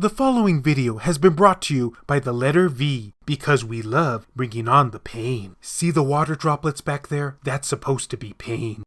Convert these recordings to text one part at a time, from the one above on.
The following video has been brought to you by the letter V, because we love bringing on the pain. See the water droplets back there? That's supposed to be pain.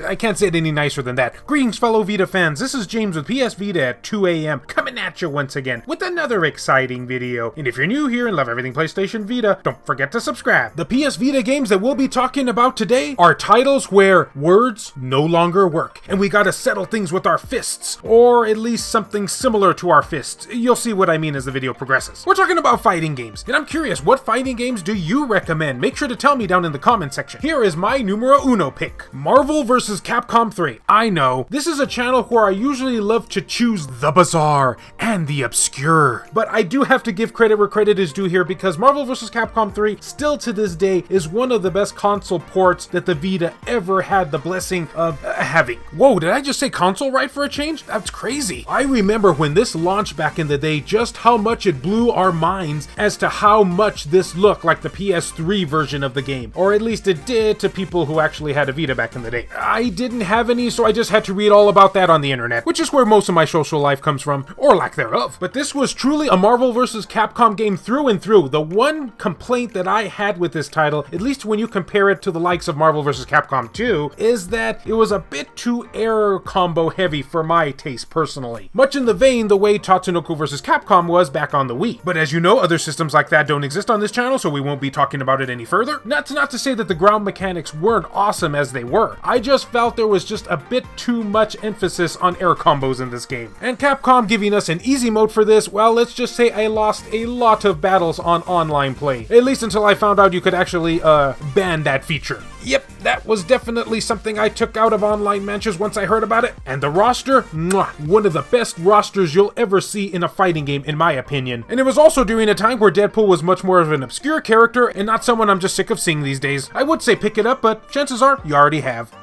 I can't say it any nicer than that. Greetings, fellow Vita fans. This is James with PSVita at 2 a.m. coming at you once again with another exciting video. And if you're new here and love everything PlayStation Vita, don't forget to subscribe. The PS Vita games that we'll be talking about today are titles where words no longer work, and we gotta settle things with our fists, or at least something similar to our fists. You'll see what I mean as the video progresses. We're talking about fighting games, and I'm curious, what fighting games do you recommend? Make sure to tell me down in the comment section. Here is my numero uno pick. Marvel vs. Capcom 3. I know, this is a channel where I usually love to choose the bizarre and the obscure, but I do have to give credit where credit is due here because Marvel vs. Capcom 3 still to this day is one of the best console ports that the Vita ever had the blessing of having. Whoa, did I just say console right for a change? That's crazy. I remember when this launched back in the day just how much it blew our minds as to how much this looked like the PS3 version of the game, or at least it did to people who actually had a Vita back in the day. I didn't have any, so I just had to read all about that on the internet, which is where most of my social life comes from, or lack thereof. But this was truly a Marvel vs. Capcom game through and through. The one complaint that I had with this title, at least when you compare it to the likes of Marvel vs. Capcom 2, is that it was a bit too error combo heavy for my taste personally. Much in the vein the way Tatsunoko vs. Capcom was back on the Wii. But as you know, other systems like that don't exist on this channel, so we won't be talking about it any further. Not to say that the ground mechanics weren't awesome as they were. I just felt there was just a bit too much emphasis on air combos in this game. And Capcom giving us an easy mode for this, well, let's just say I lost a lot of battles on online play. At least until I found out you could actually ban that feature. Yep, that was definitely something I took out of online matches once I heard about it. And the roster, mwah, one of the best rosters you'll ever see in a fighting game, in my opinion. And it was also during a time where Deadpool was much more of an obscure character and not someone I'm just sick of seeing these days. I would say pick it up, but chances are you already have.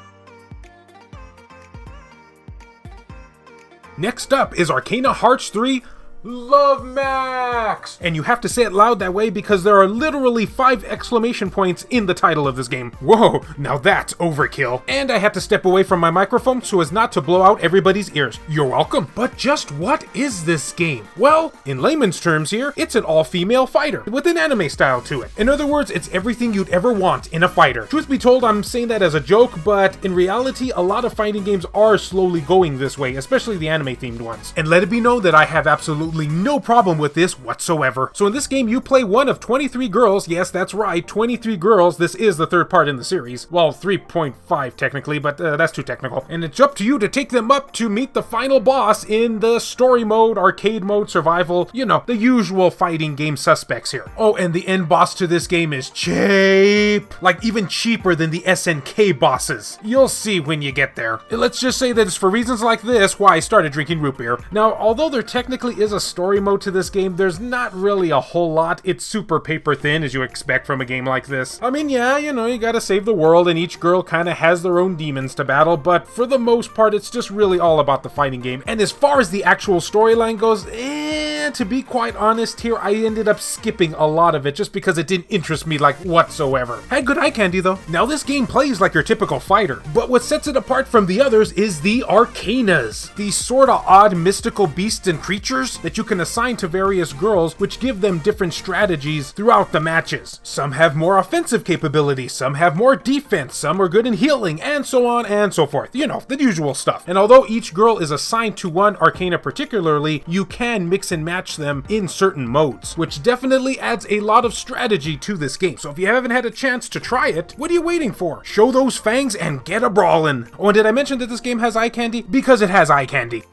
Next up is Arcana Hearts 3 Love Max! And you have to say it loud that way because there are literally 5 exclamation points in the title of this game. Whoa, now that's overkill. And I had to step away from my microphone so as not to blow out everybody's ears. You're welcome. But just what is this game? Well, in layman's terms here, it's an all-female fighter with an anime style to it. In other words, it's everything you'd ever want in a fighter. Truth be told, I'm saying that as a joke, but in reality, a lot of fighting games are slowly going this way, especially the anime-themed ones. And let it be known that I have absolutely no problem with this whatsoever. So in this game, you play one of 23 girls. Yes, that's right, 23 girls. This is the third part in the series. Well, 3.5 technically, but that's too technical. And it's up to you to take them up to meet the final boss in the story mode, arcade mode, survival, you know, the usual fighting game suspects here. Oh, and the end boss to this game is cheap. Like even cheaper than the SNK bosses. You'll see when you get there. Let's just say that it's for reasons like this why I started drinking root beer. Now, although there technically is a story mode to this game, there's not really a whole lot. It's super paper thin, as you expect from a game like this. I mean, yeah, you know, you gotta save the world, and each girl kinda has their own demons to battle, but for the most part, it's just really all about the fighting game. And as far as the actual storyline goes, to be quite honest here, I ended up skipping a lot of it just because it didn't interest me like whatsoever. Had good eye candy though. Now this game plays like your typical fighter, but what sets it apart from the others is the Arcanas. These sorta odd mystical beasts and creatures that you can assign to various girls, which give them different strategies throughout the matches. Some have more offensive capabilities, some have more defense, some are good in healing, and so on and so forth. You know, the usual stuff. And although each girl is assigned to one Arcana particularly, you can mix and match them in certain modes, which definitely adds a lot of strategy to this game. So if you haven't had a chance to try it, what are you waiting for? Show those fangs and get a brawlin'. Oh, and did I mention that this game has eye candy? Because it has eye candy.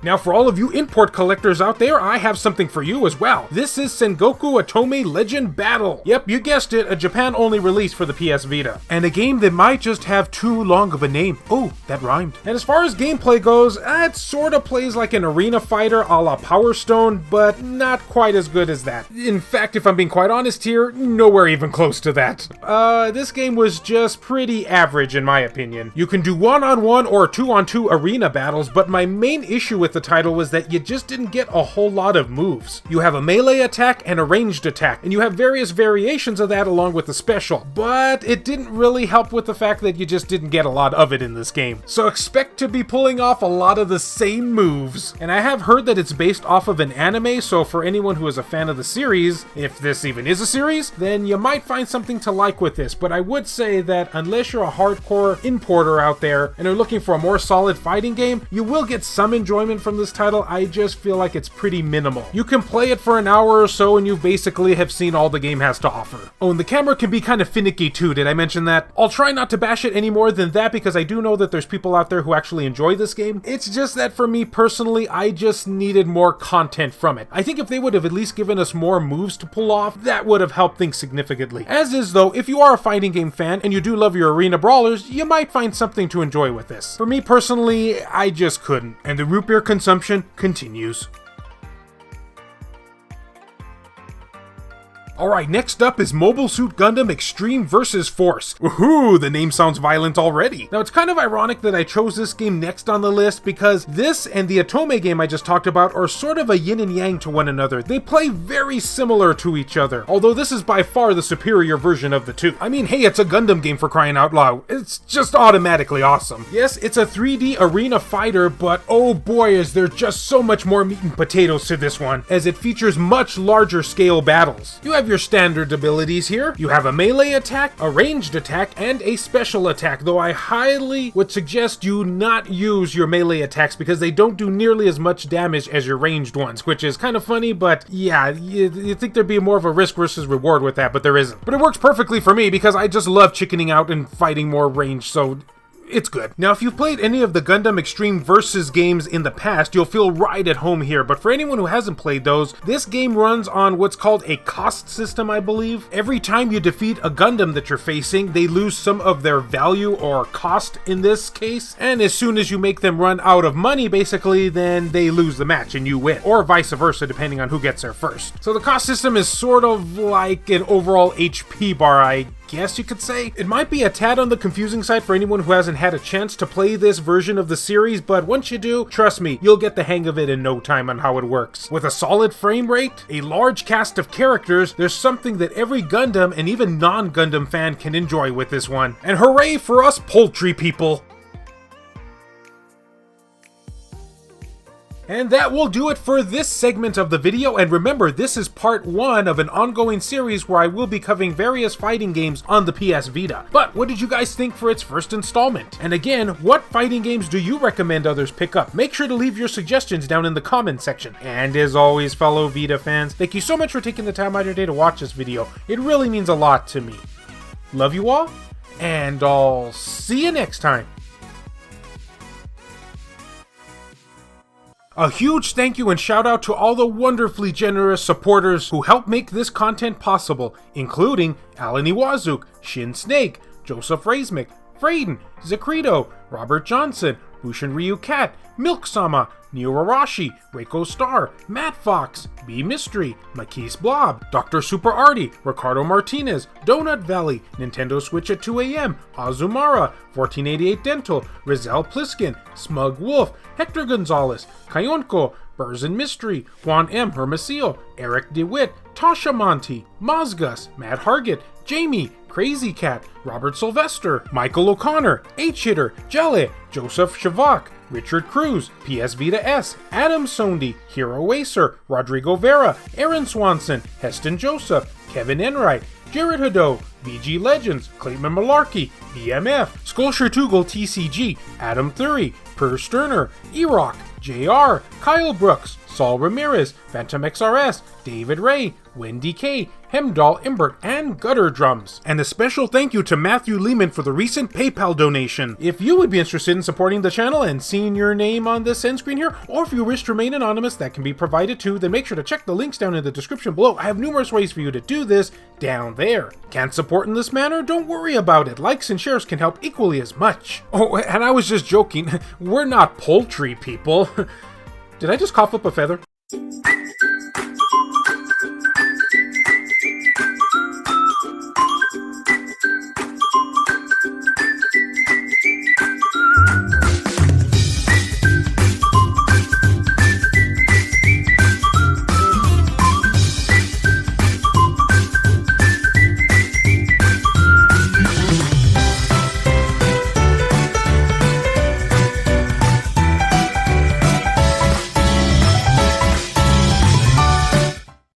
Now for all of you import collectors out there, I have something for you as well. This is Sengoku Otome Legend Battle. Yep, you guessed it, a Japan-only release for the PS Vita. And a game that might just have too long of a name. Oh, that rhymed. And as far as gameplay goes, it sorta plays like an arena fighter a la Power Stone, but not quite as good as that. In fact, if I'm being quite honest here, nowhere even close to that. This game was just pretty average in my opinion. You can do one-on-one or two-on-two arena battles, but my main issue with with the title was that you just didn't get a whole lot of moves. You have a melee attack and a ranged attack, and you have various variations of that along with the special, but it didn't really help with the fact that you just didn't get a lot of it in this game. So expect to be pulling off a lot of the same moves. And I have heard that it's based off of an anime, so for anyone who is a fan of the series, if this even is a series, then you might find something to like with this. But I would say that unless you're a hardcore importer out there and are looking for a more solid fighting game, you will get some enjoyment from this title. I just feel like it's pretty minimal. You can play it for an hour or so and you basically have seen all the game has to offer. Oh, and the camera can be kind of finicky too, did I mention that? I'll try not to bash it any more than that because I do know that there's people out there who actually enjoy this game. It's just that for me personally, I just needed more content from it. I think if they would have at least given us more moves to pull off, that would have helped things significantly. As is though, if you are a fighting game fan and you do love your arena brawlers, you might find something to enjoy with this. For me personally, I just couldn't. And the root beer consumption continues. Alright, next up is Mobile Suit Gundam Extreme vs. Force. Woohoo, the name sounds violent already. Now, it's kind of ironic that I chose this game next on the list because this and the Otome game I just talked about are sort of a yin and yang to one another. They play very similar to each other, although this is by far the superior version of the two. I mean, hey, it's a Gundam game for crying out loud. It's just automatically awesome. Yes, it's a 3D arena fighter, but oh boy, is there just so much more meat and potatoes to this one, as it features much larger scale battles. You have your standard abilities here. You have a melee attack, a ranged attack, and a special attack, though I highly would suggest you not use your melee attacks because they don't do nearly as much damage as your ranged ones, which is kind of funny, but yeah, you think there'd be more of a risk versus reward with that, but there isn't. But it works perfectly for me because I just love chickening out and fighting more range, so it's good. Now, if you've played any of the Gundam Extreme Versus games in the past, you'll feel right at home here, but for anyone who hasn't played those, this game runs on what's called a cost system, I believe. Every time you defeat a Gundam that you're facing, they lose some of their value or cost in this case, and as soon as you make them run out of money, basically, then they lose the match and you win, or vice versa, depending on who gets there first. So the cost system is sort of like an overall HP bar, I guess you could say. It might be a tad on the confusing side for anyone who hasn't had a chance to play this version of the series, but once you do, trust me, you'll get the hang of it in no time on how it works. With a solid frame rate, a large cast of characters, there's something that every Gundam and even non-Gundam fan can enjoy with this one. And hooray for us poultry people! And that will do it for this segment of the video, and remember, this is part 1 of an ongoing series where I will be covering various fighting games on the PS Vita. But what did you guys think for its first installment? And again, what fighting games do you recommend others pick up? Make sure to leave your suggestions down in the comment section. And as always, fellow Vita fans, thank you so much for taking the time out of your day to watch this video. It really means a lot to me. Love you all, and I'll see you next time. A huge thank you and shout out to all the wonderfully generous supporters who help make this content possible, including Alan Iwazuk, Shin Snake, Joseph Razmick, Frayden, Zacrito, Robert Johnson, Bushin Ryu Cat, Milk Sama, Neo Arashi, Reiko Star, Matt Fox, B Mystery, Makis Blob, Dr. Super Artie, Ricardo Martinez, Donut Valley, Nintendo Switch at 2 AM, Azumara, 1488 Dental, Rizal Pliskin, Smug Wolf, Hector Gonzalez, Kayonko, Burzin Mystery, Juan M. Hermosillo, Eric DeWitt, Tasha Monty, Mozgus, Matt Hargett, Jamie, Crazy Cat, Robert Sylvester, Michael O'Connor, H-Hitter, Jelly, Joseph Shavak, Richard Cruz, PS Vita S, Adam Sondi, Hero Acer, Rodrigo Vera, Aaron Swanson, Heston Joseph, Kevin Enright, Jared Hado, VG Legends, Clayton Malarkey, BMF, Skulshire Tugel TCG, Adam Thury, Per Sterner, Erock, JR, Kyle Brooks, Saul Ramirez, Phantom XRS, David Ray, Wendy K, Hemdahl Imbert, and Gutter Drums. And a special thank you to Matthew Lehman for the recent PayPal donation. If you would be interested in supporting the channel and seeing your name on this end screen here, or if you wish to remain anonymous, that can be provided too, then make sure to check the links down in the description below. I have numerous ways for you to do this down there. Can't support in this manner? Don't worry about it. Likes and shares can help equally as much. Oh, and I was just joking. We're not poultry people. Did I just cough up a feather?